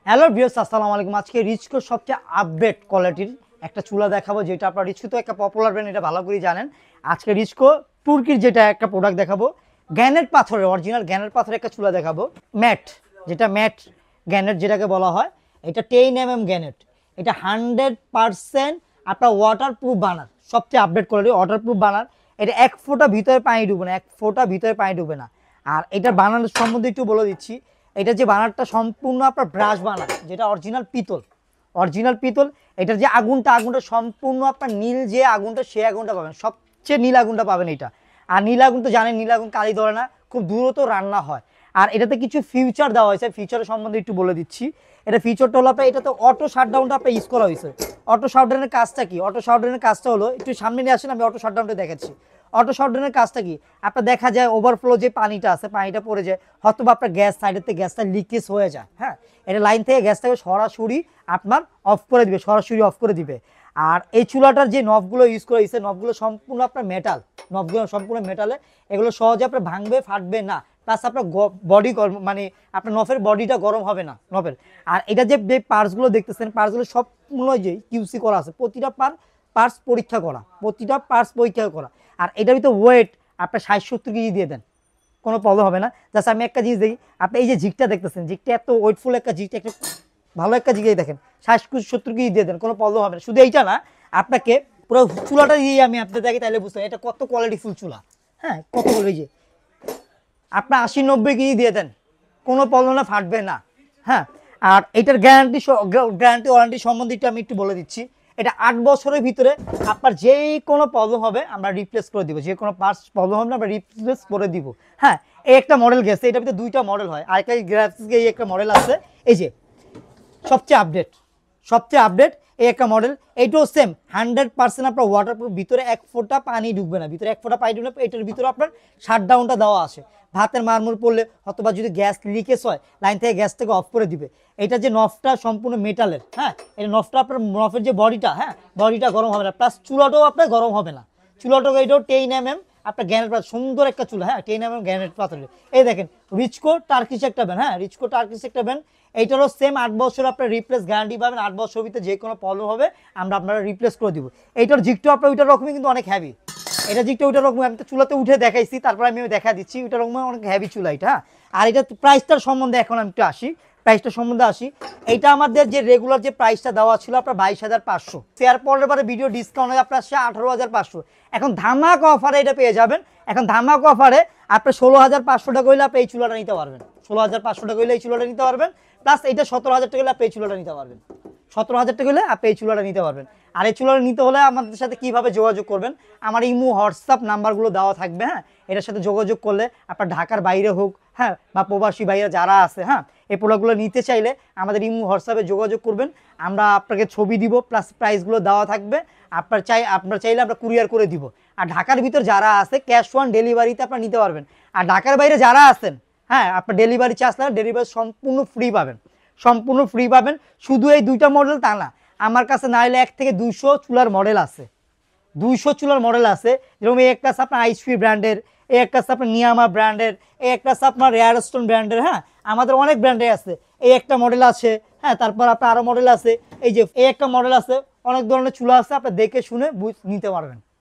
Hello viewers, আসসালামু আলাইকুম। আজকে রিচকো সবচেয়ে আপডেট কোয়ালিটির একটা চুলা দেখাবো, যেটা আপনার রিচকো তো একটা পপুলার ব্র্যান্ড, এটা ভালো করে জানেন। আজকে রিচকো তুর্কির যেটা একটা প্রোডাক্ট দেখাবো, গ্যানেট পাথরের অরিজিনাল গ্যানেট পাথরের একটা চুলা দেখাবো। ম্যাট, যেটা ম্যাট গ্যানেট যেটাকে বলা হয়, এটা 10 mm গ্যানেট। এটা 100% আপনার ওয়াটারপ্রুফ বানার, সবচেয়ে আপডেট কোয়ালিটি ওয়াটারপ্রুফ বানার। এটা 1 ফোঁটা ভিতরে পানি ডুবে না, 1 ফোঁটা ভিতরে পানি ডুবে না। আর এটার বানানোর সম্বন্ধে একটু বলে দিচ্ছি। এটা যে বানারটা সম্পূর্ণ আপনার ব্রাশ বানার, যেটা অরিজিনাল পিতল, অরিজিনাল পিতল। এটার যে আগুনটা সম্পূর্ণ আপনার নীল, যে আগুনটা সে আগুনটা পাবেন, সবচেয়ে নীল আগুনটা পাবেন এটা। আর নীল আগুন তো জানেন, নীল আগুন কালি ধরে না, খুব দ্রুত রান্না হয়। আর এটাতে কিছু ফিউচার দেওয়া হয়েছে, ফিউচারের সম্বন্ধে একটু বলে দিচ্ছি। এটা ফিউচারটা হলো আপনার, এটাতে অটো শাটডাউনটা আপনার ইউজ করা হয়েছে। অটো শাটডাউনের কাজটা কি? অটো শাটডাউনের কাজটা হলো, একটু সামনে নিয়ে আসেন, আমি অটো শাটডাউনটা দেখাচ্ছি। অটো শাটডাউনের কাজটা কি? আপনার দেখা যায় ওভারফ্লো যে পানিটা আছে, পানিটা পড়ে যায়, হয়তো বা আপনার গ্যাস সাইডের থেকে গ্যাসটা লিকেজ হয়ে যায়। হ্যাঁ, এটা লাইন থেকে গ্যাসটাকে সরাসরি আপনার অফ করে দিবে, সরাসরি অফ করে দিবে। আর এই চুলাটার যে নবগুলো ইউজ করা হয়েছে, নবগুলো সম্পূর্ণ আপনার মেটাল, নবগুলো সম্পূর্ণ মেটালে, এগুলো সহজে আপনার ভাঙবে, ফাটবে না। প্লাস আপনার বডি মানে আপনার নফের বডিটা গরম হবে না নফের। আর এটা যে পার্টসগুলো দেখতেছেন, পার্টসগুলো সবগুলো যে কিউসি করা আছে, প্রতিটা পার্টস পরীক্ষা করা, প্রতিটা পার্টস পরীক্ষা করা। আর এটার ভিতরে ওয়েট আপনার 60-70 কেজি দিয়ে দেন, কোনো প্রবলেম হবে না। জাস্ট আমি একটা জিনিস দেখি, আপনি এই যে জিগটা দেখতেছেন, জিগটা এত ওয়েটফুল একটা জিগটা, একটা ভালো একটা জিগেই দেখেন, 60-70 কেজি দিয়ে দেন, কোনো প্রবলেম হবে না। শুধু এইটা না, আপনাকে পুরো চুলাটা দিয়ে আমি আপনাদের দেখি, তাহলে বুঝতে এটা কত কোয়ালিটিফুল চুলা। হ্যাঁ, কত বলবে যে আপনার 80-90 কেজি দিয়ে দেন, কোনো প্রবলেম না, ফাটবে না। হ্যাঁ, আর এটার গ্যারান্টি ওয়ারেন্টি সম্বন্ধে আমি একটু বলে দিচ্ছি। এটা 8 বছরের ভিতরে আপনার যেই কোনো প্রবলেম হবে আমরা রিপ্লেস করে দিব, যে কোনো পার্টস প্রবলেম হবে না আমরা রিপ্লেস করে দিব। হ্যাঁ, এই একটা মডেল গেছে, এটার ভিতরে 2টা মডেল হয়। আর একটা গ্রাফিক্সে এই একটা মডেল আছে, এই যে সবচেয়ে আপডেট, সবচেয়ে আপডেট এই একটা মডেল। এইটাও সেম 100% আপনার ওয়াটারপ্রুফ, ভিতরে 1 ফোঁটা পানি ঢুকবে না, ভিতরে 1 ফোঁটা পানি ঢুকবে। এটার ভিতরে আপনার শাটডাউনটা দেওয়া আছে, ভাতের মারমুর পড়লে অথবা যদি গ্যাস লিকেজ হয়, লাইন থেকে গ্যাস থেকে অফ করে দিবে। এটা যে নফটা সম্পূর্ণ মেটালের। হ্যাঁ, এই নফটা আপনার নফের যে বডিটা, হ্যাঁ বডিটা গরম হবে না, প্লাস চুলাটাও আপনার গরম হবে না। চুলাটাও এটাও 10 mm আপনার গ্যানেট পাথর, সুন্দর একটা চুলা। হ্যাঁ, 10 mm গ্যানেট পাথরের। এই দেখেন রিচকো টার্কিশ একটা ব্যান্ড, হ্যাঁ রিচকো টার্কিশ একটা ব্যান্ড। এইটারও সেম 8 বছর আপনার রিপ্লেস গ্যারান্টি পাবেন। 8 বছর ভিতরে যে কোনো প্রবলেম হবে আমরা আপনারা রিপ্লেস করে দিব। এইটার জিগটা আপনার ওইটার রকমই, কিন্তু অনেক হ্যাভি। এটা জিগটা ওইটার রকম, আমি তো চুলাতে উঠে দেখাইছি, তারপর আমি দেখা দিচ্ছি ওইটার রকম অনেক হ্যাভি চুলা এটা। আর এটা প্রাইসটার সম্বন্ধে এখন আমি একটু আসি, প্রাইসটার সম্বন্ধে আসি। এইটা আমাদের যে রেগুলার যে প্রাইসটা দেওয়া ছিল আপনার 22,500, শেয়ার পরের বারে ভিডিও ডিসকাউন্টে আপনার 18,500। এখন ধামাক অফারে এটা পেয়ে যাবেন। এখন ধামাক অফারে আপনার 16,500 টাকা হইলে আপনি এই চুলাটা নিতে পারবেন। 16,500 টাকা হইলে এই চুলাটা নিতে পারবেন। প্লাস এইটা 17,000 টাকা হলে আপনি এই চুলাটা নিতে পারবেন। 17,000 টাকা হলে আপনি এই চুলাটা নিতে পারবেন। আর এই চুলাটা নিতে হলে আমাদের সাথে কিভাবে যোগাযোগ করবেন, আমার ইমো হোয়াটসঅ্যাপ নাম্বারগুলো দেওয়া থাকবে। হ্যাঁ, এটার সাথে যোগাযোগ করলে আপনার ঢাকার বাইরে হোক, হ্যাঁ বা প্রবাসী ভাইরা যারা আছে, হ্যাঁ এই প্রোডাক্টগুলো নিতে চাইলে আমাদের ইমো হোয়াটসঅ্যাপে যোগাযোগ করবেন। আমরা আপনাকে ছবি দিব, প্লাস প্রাইসগুলো দেওয়া থাকবে। আপনার চাইলে আমরা কুরিয়ার করে দিব। আর ঢাকার ভিতর যারা আছে ক্যাশ অন ডেলিভারিতে আপনারা নিতে পারবেন। আর ঢাকার বাইরে যারা আছেন, হ্যাঁ আপনার ডেলিভারি চার্জ লাগে, ডেলিভারি সম্পূর্ণ ফ্রি পাবেন, সম্পূর্ণ ফ্রি পাবেন। শুধু এই 2টা মডেল তা না, আমার কাছে না হলে 1 থেকে 200 চুলার মডেল আছে, 200 চুলার মডেল আছে। যেরকম এই একটা আছে আপনার আইসপি ব্র্যান্ডের, এই একটা আছে আপনার নিয়ামা ব্র্যান্ডের, এই একটা আছে আপনার রেয়ারস্টোন ব্র্যান্ডের। হ্যাঁ, আমাদের অনেক ব্র্যান্ডের আছে। এই একটা মডেল আছে, হ্যাঁ তারপর আপনার আরও মডেল আছে। এই যে এই একটা মডেল আছে, অনেক ধরনের চুলা আছে, আপনি দেখে শুনে নিতে পারবেন।